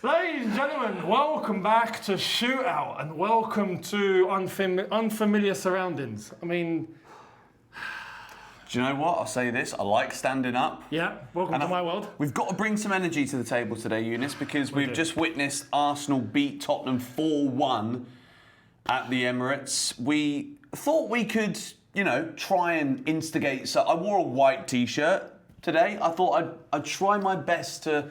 Ladies and gentlemen, welcome back to ShootOut and welcome to unfamiliar surroundings. I mean... Do you know what? I'll say this. I like standing up. Yeah, welcome to my world. We've got to bring some energy to the table today, Eunice, because we've just witnessed Arsenal beat Tottenham 4-1 at the Emirates. We thought we could, try and instigate. So I wore a white T-shirt today. I thought I'd try my best to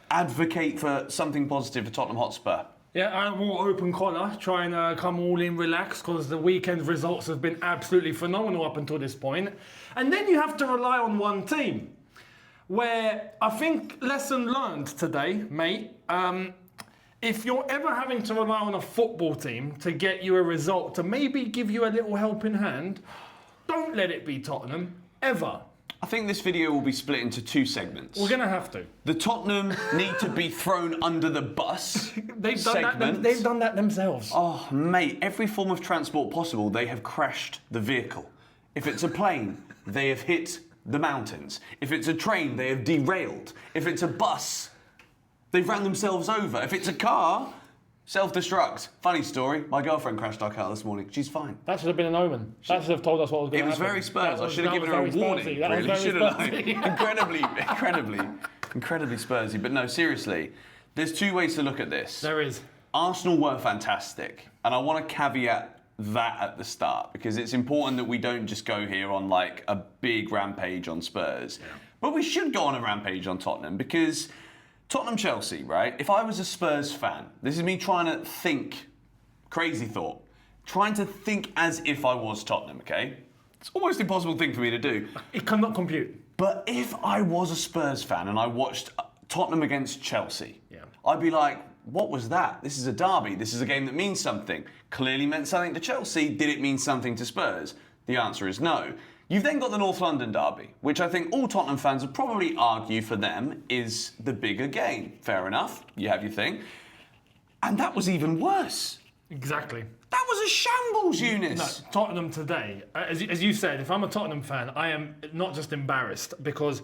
advocate for something positive for Tottenham Hotspur. Yeah, I wore open collar, trying to come all in relaxed because the weekend results have been absolutely phenomenal up until this point. And then you have to rely on one team, where I think lesson learned today, mate. If you're ever having to rely on a football team to get you a result, to maybe give you a little helping hand, don't let it be Tottenham, ever. I think this video will be split into two segments. We're going to have to. The Tottenham need to be thrown under the bus They've done that themselves. Oh, mate, every form of transport possible, they have crashed the vehicle. If it's a plane, they have hit the mountains. If it's a train, they have derailed. If it's a bus, they've ran themselves over. If it's a car, self-destruct. Funny story, my girlfriend crashed our car this morning. She's fine. That should have been an omen. That should have told us what was going to happen. It was very Spurs. I should have given her a warning, really, shouldn't I? Incredibly Spursy. But no, seriously, there's two ways to look at this. There is. Arsenal were fantastic, and I want to caveat that at the start because it's important that we don't just go here on like a big rampage on Spurs. Yeah. But we should go on a rampage on Tottenham because Tottenham-Chelsea, right? If I was a Spurs fan, this is me trying to think, crazy thought, trying to think as if I was Tottenham, okay? It's almost an impossible thing for me to do. It cannot compute. But if I was a Spurs fan and I watched Tottenham against Chelsea, I'd be like, what was that? This is a derby. This is a game that means something. Clearly meant something to Chelsea. Did it mean something to Spurs? The answer is no. You've then got the North London derby, which I think all Tottenham fans would probably argue for them is the bigger game. Fair enough. You have your thing. And that was even worse. Exactly. That was a shambles, Eunice. No, Tottenham today, as you said, if I'm a Tottenham fan, I am not just embarrassed because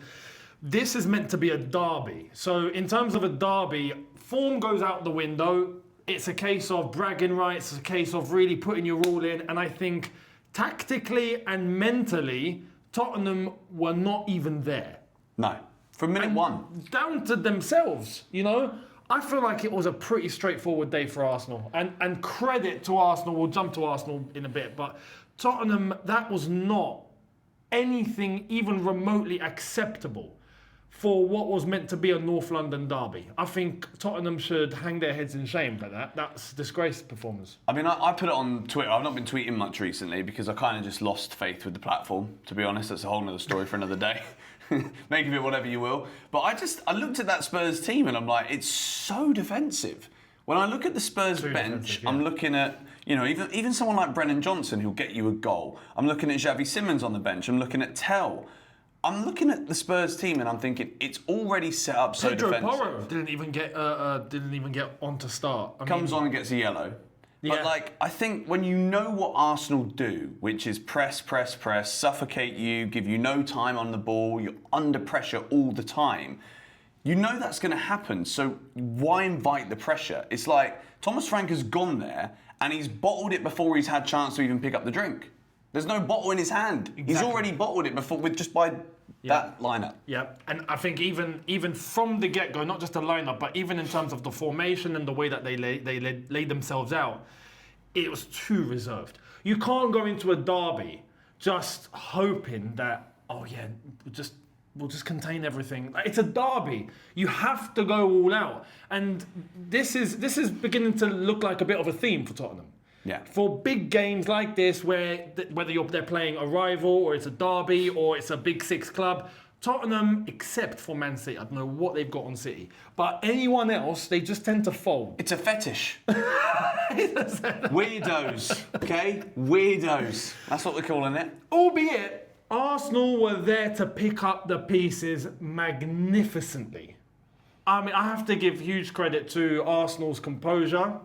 this is meant to be a derby. So in terms of a derby, form goes out the window. It's a case of bragging rights. It's a case of really putting your all in. And I think tactically and mentally, Tottenham were not even there. No, from minute one. Down to themselves, I feel like it was a pretty straightforward day for Arsenal. And credit to Arsenal, we'll jump to Arsenal in a bit, but Tottenham, that was not anything even remotely acceptable for what was meant to be a North London derby. I think Tottenham should hang their heads in shame for that. That's disgraced performance. I mean, I put it on Twitter. I've not been tweeting much recently because I kind of just lost faith with the platform. To be honest, that's a whole other story for another day. Make of it whatever you will. But I looked at that Spurs team and I'm like, it's so defensive. When I look at the Spurs bench, I'm looking at, even someone like Brennan Johnson who'll get you a goal. I'm looking at Xavi Simons on the bench. I'm looking at Tell. I'm looking at the Spurs team and I'm thinking it's already set up so defensive. Pedro Porro didn't even get on to start. Comes on and gets a yellow. Yeah. But I think when you know what Arsenal do, which is press, suffocate you, give you no time on the ball, you're under pressure all the time, you know that's going to happen. So why invite the pressure? It's like Thomas Frank has gone there and he's bottled it before he's had chance to even pick up the drink. There's no bottle in his hand. Exactly. He's already bottled it before by that lineup. Yeah, and I think even from the get-go, not just the lineup, but even in terms of the formation and the way that they laid themselves out, it was too reserved. You can't go into a derby just hoping that we'll just contain everything. It's a derby. You have to go all out, and this is beginning to look like a bit of a theme for Tottenham. Yeah. For big games like this, whether they're playing a rival or it's a derby or it's a Big Six club, Tottenham, except for Man City, I don't know what they've got on City, but anyone else, they just tend to fold. It's a fetish. Weirdos, okay? Weirdos. That's what we're calling it. Albeit, Arsenal were there to pick up the pieces magnificently. I mean, I have to give huge credit to Arsenal's composure.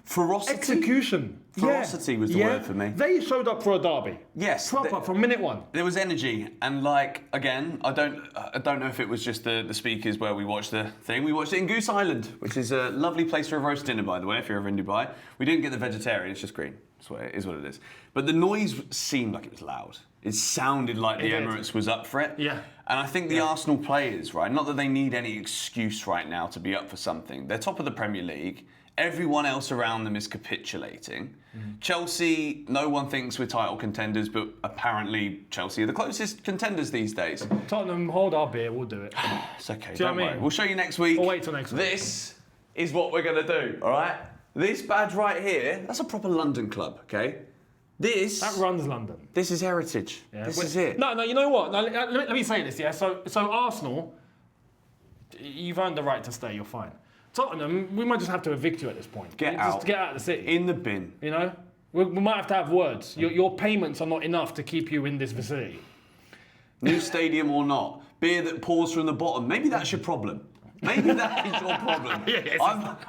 Ferocity? Execution. Ferocity was the word for me. They showed up for a derby. Yes. Proper, from minute one. There was energy, and like, again, I don't know if it was just the speakers where we watched the thing. We watched it in Goose Island, which is a lovely place for a roast dinner, by the way, if you're ever in Dubai. We didn't get the vegetarian, it's just green. It is what it is. But the noise seemed like it was loud. It sounded like the Emirates was up for it. Yeah. And I think the Arsenal players, right, not that they need any excuse right now to be up for something. They're top of the Premier League. Everyone else around them is capitulating. Chelsea, no one thinks we're title contenders, but apparently Chelsea are the closest contenders these days. Tottenham, hold our beer, we'll do it. It's okay, Do you know don't what I worry. mean? We'll show you next week. We'll wait till next week. This is what we're going to do, all right? This badge right here, that's a proper London club, okay? That runs London. This is heritage. Yeah. This is it. No, you know what? No, let me say this, yeah? So Arsenal, you've earned the right to stay, you're fine. Tottenham, we might just have to evict you at this point. Just get out of the city. In the bin. You know? We might have to have words. Your payments are not enough to keep you in this vicinity. New stadium or not. Beer that pours from the bottom. Maybe that's your problem. Maybe that is your problem. Yes.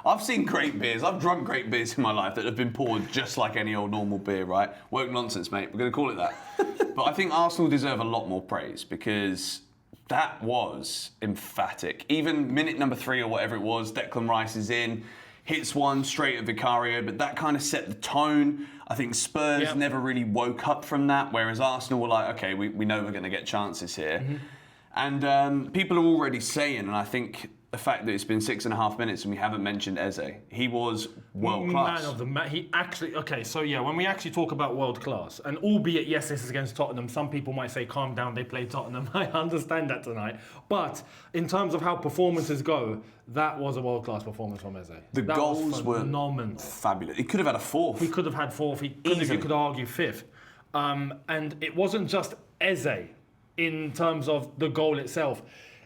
I've seen great beers. I've drunk great beers in my life that have been poured just like any old normal beer, right? Woke nonsense, mate. We're going to call it that. But I think Arsenal deserve a lot more praise because that was emphatic. Even minute number 3 or whatever it was, Declan Rice is in, hits one straight at Vicario, but that kind of set the tone. I think Spurs never really woke up from that, whereas Arsenal were like, okay, we know we're going to get chances here. And people are already saying, and I think the fact that it's been 6.5 minutes and we haven't mentioned Eze, he was world class. Man of the match. He actually, when we actually talk about world class, and albeit, yes, this is against Tottenham, some people might say, calm down, they play Tottenham. I understand that tonight. But in terms of how performances go, that was a world class performance from Eze. The goals were phenomenal. Fabulous. He could have had a 4th. He could have had 4th. You could argue 5th. And it wasn't just Eze in terms of the goal itself.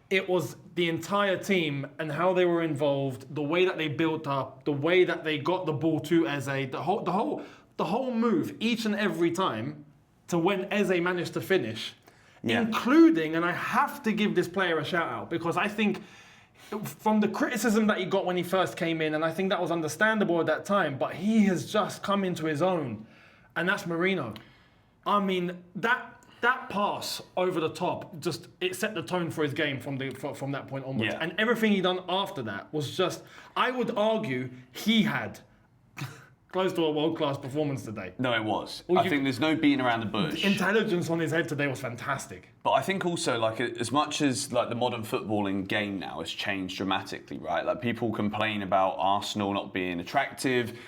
It was the entire team and how they were involved, the way that they built up, the way that they got the ball to Eze, the whole move each and every time to when Eze managed to finish, including, and I have to give this player a shout out because I think from the criticism that he got when he first came in, and I think that was understandable at that time, but he has just come into his own, and that's Marino. I mean, that pass over the top, it set the tone for his game from that point onwards. And everything he done after that was just, I would argue, he had close to a world-class performance today. No, it was. I think there's no beating around the bush. The intelligence on his head today was fantastic. But I think also, like, as much as like the modern footballing game now has changed dramatically, right? Like people complain about Arsenal not being attractive.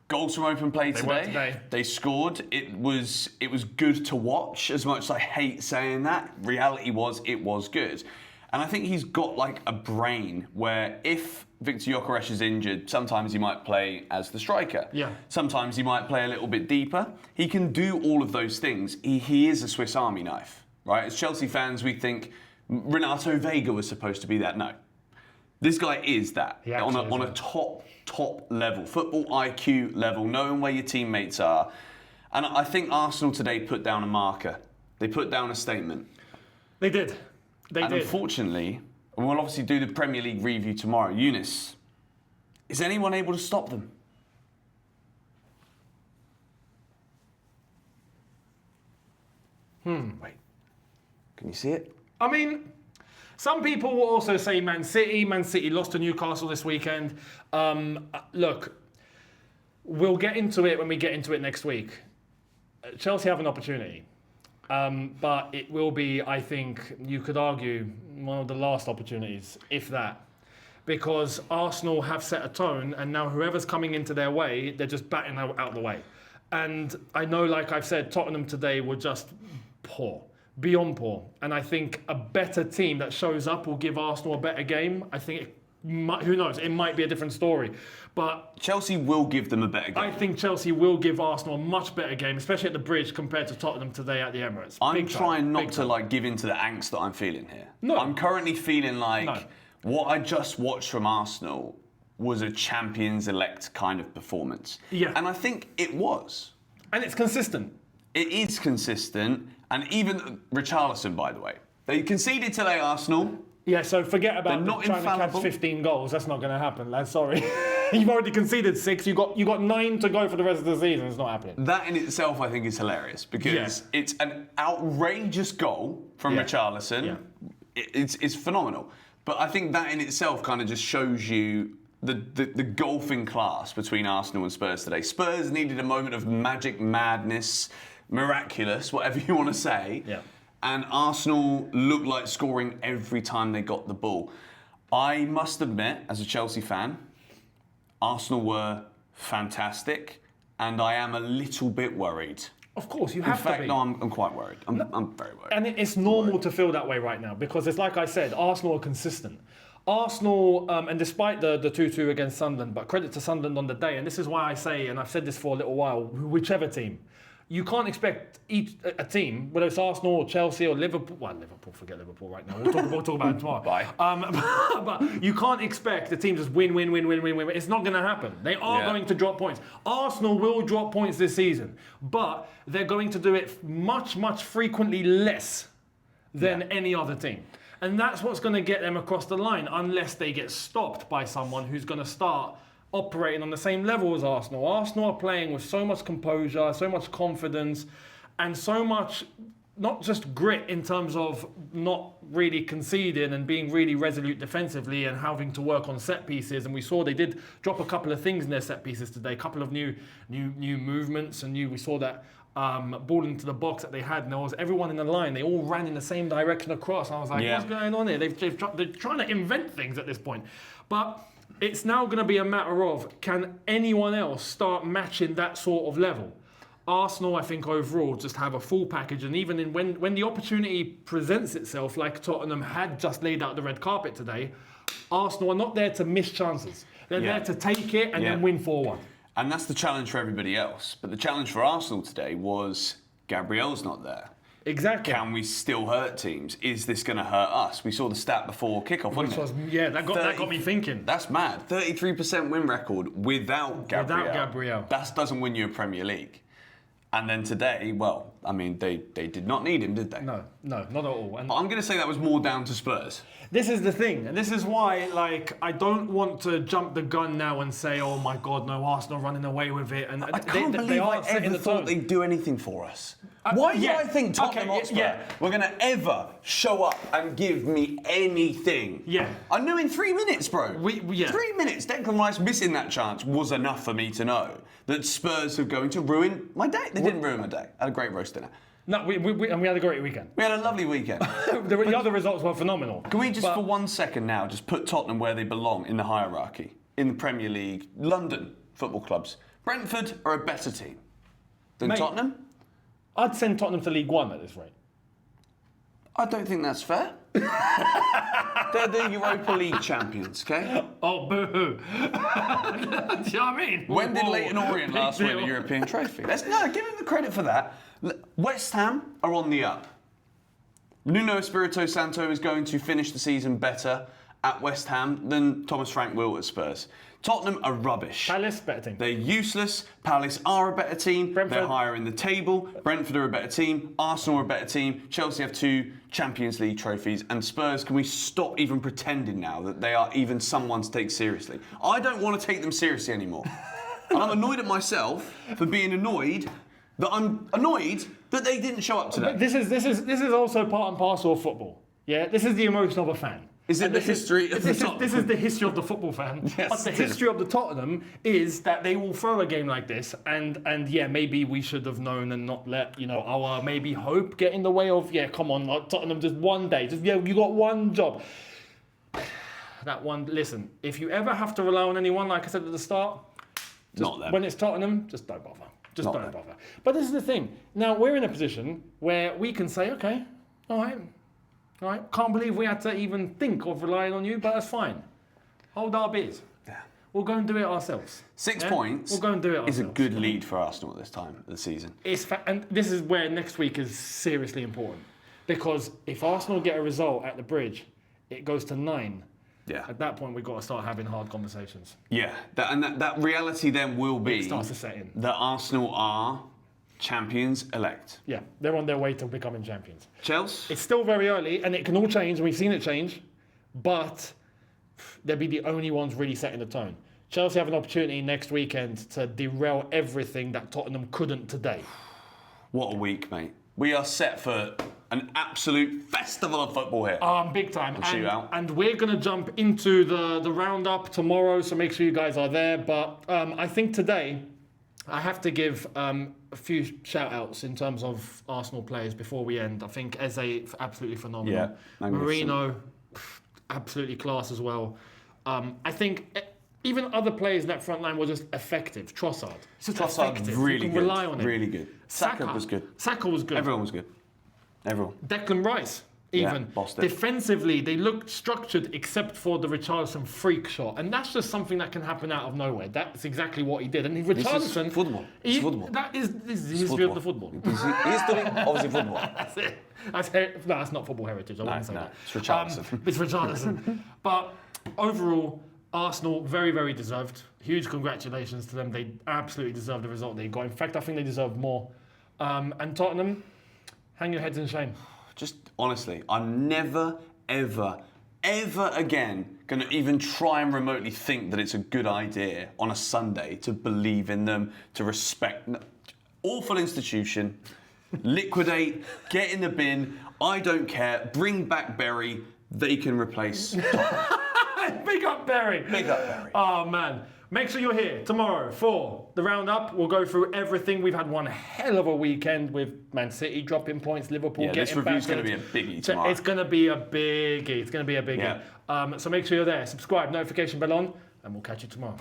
Goals from open play today. They scored. It was good to watch. As much as I hate saying that, reality was it was good. And I think he's got like a brain where if Victor Gyökeres is injured, sometimes he might play as the striker. Sometimes he might play a little bit deeper. He can do all of those things. He is a Swiss Army knife, right? As Chelsea fans, we think Renato Vega was supposed to be that. No. This guy is that on a top level, football IQ level, knowing where your teammates are. And I think Arsenal today put down a marker. They put down a statement. They did. Unfortunately, and we'll obviously do the Premier League review tomorrow. Eunice, is anyone able to stop them? Wait, can you see it? I mean, some people will also say Man City. Man City lost to Newcastle this weekend. Look, we'll get into it when we get into it next week. Chelsea have an opportunity. But it will be, I think, you could argue, one of the last opportunities, if that. Because Arsenal have set a tone, and now whoever's coming into their way, they're just batting out of the way. And I know, like I've said, Tottenham today were just poor. Beyond poor. And I think a better team that shows up will give Arsenal a better game. I think, who knows, it might be a different story. But Chelsea will give them a better game. I think Chelsea will give Arsenal a much better game, especially at the Bridge compared to Tottenham today at the Emirates. I'm trying not to like give into the angst that I'm feeling here. No. I'm currently feeling like what I just watched from Arsenal was a Champions-elect kind of performance. And I think it was. And it's consistent. It is consistent. And even Richarlison, by the way. They conceded today, Arsenal. Yeah, so forget about They're not trying to catch infallible. 15 goals. That's not going to happen, lad. Sorry. You've already conceded 6. You got 9 to go for the rest of the season. It's not happening. That in itself, I think, is hilarious because it's an outrageous goal from Richarlison. Yeah. It's phenomenal. But I think that in itself kind of just shows you the golfing class between Arsenal and Spurs today. Spurs needed a moment of magic, madness, miraculous, whatever you want to say. Yeah. And Arsenal looked like scoring every time they got the ball. I must admit, as a Chelsea fan, Arsenal were fantastic, and I am a little bit worried. Of course, you have to be. In fact, no, I'm quite worried. I'm very worried. And it's normal to feel that way right now because it's like I said, Arsenal are consistent. Arsenal, and despite the 2-2 against Sunderland, but credit to Sunderland on the day, and this is why I say, and I've said this for a little while, whichever team, you can't expect a team, whether it's Arsenal or Chelsea or Liverpool. Well, Liverpool, forget Liverpool right now. We'll talk about it tomorrow. Bye. But you can't expect the team just win. It's not going to happen. They are going to drop points. Arsenal will drop points this season, but they're going to do it much frequently less than any other team. And that's what's going to get them across the line, unless they get stopped by someone who's going to start operating on the same level as Arsenal. Arsenal are playing with so much composure, so much confidence, and so much, not just grit in terms of not really conceding and being really resolute defensively and having to work on set pieces. And we saw they did drop a couple of things in their set pieces today, a couple of new movements, and we saw that ball into the box that they had, and there was everyone in the line. They all ran in the same direction across. I was like, what's going on here? They're trying to invent things at this point. But it's now going to be a matter of, can anyone else start matching that sort of level? Arsenal, I think, overall, just have a full package. And even when the opportunity presents itself, like Tottenham had just laid out the red carpet today, Arsenal are not there to miss chances. They're there to take it and then win 4-1. And that's the challenge for everybody else. But the challenge for Arsenal today was Gabriel's not there. Exactly. Can we still hurt teams? Is this going to hurt us? We saw the stat before kickoff, wasn't it? That got me thinking. That's mad. 33% win record without Gabriel. Without Gabriel. That doesn't win you a Premier League. And then today, well, I mean, they did not need him, did they? No, not at all. And I'm going to say that was more down to Spurs. this is the thing, and this is why, I don't want to jump the gun now and say, oh my God, no, Arsenal running away with it. And I can't believe I ever thought they'd do anything for us. Why do I think Tottenham Hotspur were going to ever show up and give me anything? Yeah. I knew in 3 minutes, bro. 3 minutes, Declan Rice missing that chance was enough for me to know that Spurs are going to ruin my day. They didn't ruin my day. I had a great roast dinner. No, and we had a great weekend. We had a lovely weekend. The other results were phenomenal. Can we just, for 1 second now, just put Tottenham where they belong in the hierarchy? In the Premier League, London football clubs. Brentford are a better team than Tottenham? I'd send Tottenham to League One at this rate. I don't think that's fair. They're the Europa League champions, okay? Oh, boo-hoo. Do you know what I mean? When did Leyton Orient last win a European trophy? Give him the credit for that. West Ham are on the up. Nuno Espirito Santo is going to finish the season better at West Ham than Thomas Frank will at Spurs. Tottenham are rubbish. Palace, better team. They're useless. Palace are a better team. Brentford. They're higher in the table. Brentford are a better team. Arsenal are a better team. Chelsea have 2 Champions League trophies. And Spurs, can we stop even pretending now that they are even someone to take seriously? I don't want to take them seriously anymore. And I'm annoyed at myself for being annoyed that they didn't show up today. But this is also part and parcel of football. Yeah, this is the emotion of a fan. Is it the history of the Tottenham? This is the history of the football fan. Yes, but the history of the Tottenham is that they will throw a game like this, and maybe we should have known and not let our maybe hope get in the way of come on, Tottenham, just one day, you got one job. That one. Listen, if you ever have to rely on anyone, like I said at the start, not them. When it's Tottenham, just don't bother. Just don't bother. But this is the thing. Now we're in a position where we can say, okay, all right. Can't believe we had to even think of relying on you, but that's fine. Hold our beers. Yeah. We'll go and do it ourselves. 6 points. We'll go and do it ourselves. Is a good lead for Arsenal at this time of the season. And this is where next week is seriously important. Because if Arsenal get a result at the Bridge, it goes to 9. Yeah. At that point, we've got to start having hard conversations. Yeah. That reality then will be It starts to set in. that Arsenal are champions elect. Yeah, they're on their way to becoming champions. Chelsea? It's still very early, and it can all change, and we've seen it change. but they'll be the only ones really setting the tone. Chelsea have an opportunity next weekend to derail everything that Tottenham couldn't today. What a week, mate. We are set for an absolute festival of football here. Big time. ShootOut. And we're going to jump into the roundup tomorrow, so make sure you guys are there. But I think today I have to give a few shout-outs in terms of Arsenal players before we end. I think Eze, absolutely phenomenal. Yeah, magnificent. Marino, absolutely class as well. I think even other players in that front line were just effective. Trossard. Really good. Rely on him. Really good. Saka was good. Saka was good. Everyone was good. Everyone. Declan Rice, even. bossed it. Defensively, they looked structured except for the Richarlison freak shot. And that's just something that can happen out of nowhere. That's exactly what he did. And Richarlison... football. It's football. That is the history of the football. History, obviously football. That's it. No, that's not football heritage. I wouldn't say that. It's Richarlison. It's Richarlison. But overall, Arsenal, very, very deserved. Huge congratulations to them. They absolutely deserve the result they got. In fact, I think they deserve more. And Tottenham, hang your heads in shame. Just honestly, I'm never, ever, ever again going to even try and remotely think that it's a good idea on a Sunday to believe in them, to respect. Awful institution. Liquidate, get in the bin. I don't care. Bring back Berry. They can replace Tottenham. Big up, Barry. Big up, Barry. Oh, man. Make sure you're here tomorrow for the roundup. We'll go through everything. We've had one hell of a weekend with Man City dropping points, Liverpool getting back. This review's going to be a biggie tomorrow. It's going to be a biggie. It's going to be a biggie. Yeah. So make sure you're there. Subscribe, notification bell on, and we'll catch you tomorrow.